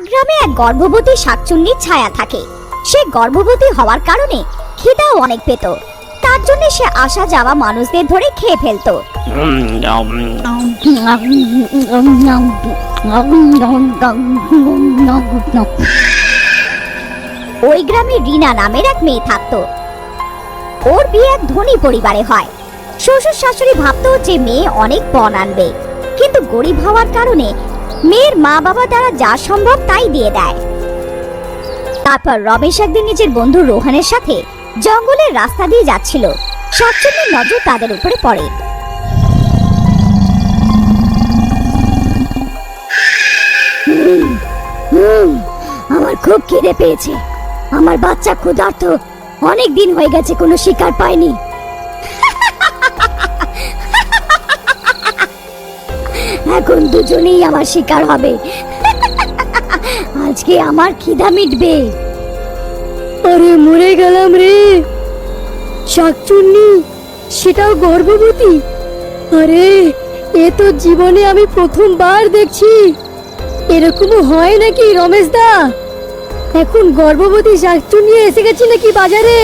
গ্রামে এক গর্ভবতী শাকচুন্নির ছায়া থাকে। সে গর্ভবতী হওয়ার কারণে খিদাও অনেক পেত। তার জন্য সে আসা যাওয়া মানুষদের ধরে খেয়ে ফেলতো। ওই গ্রামে রিনা নামের এক মেয়ে থাকতো। ওর বিয়ে এক ধনী পরিবারে হয়। শ্বশুর শাশুড়ি ভাবতো যে মেয়ে অনেক পণ আনবে, কিন্তু গরিব হওয়ার কারণে মেয়ের মা বাবা দ্বারা যা সম্ভব তাই দিয়ে দেয়। তারপর রমেশ একদিন নিজের বন্ধু রোহানের সাথে জঙ্গলের রাস্তা দিয়ে যাচ্ছিল। শাকচুন্নির নজর তাদের উপরে পড়ে। আমার খুব খিদে পেয়েছে, আমার বাচ্চা ক্ষুধার্ত, অনেক দিন হয়ে গেছে কোনো শিকার পায়নি। এখন দুজনেই আমার শিকার হবে। আজকে আমার খিদা মিটবে। আরে মরে গেলাম রে। শাকচুন্নি, সেটাও গর্ভবতী? আরে এ তো জীবনে আমি প্রথমবার দেখছি। এরকমও হয় নাকি রমেশ দা? এখন গর্ভবতী শাকচুন্নি এসে গেছে নাকি বাজারে?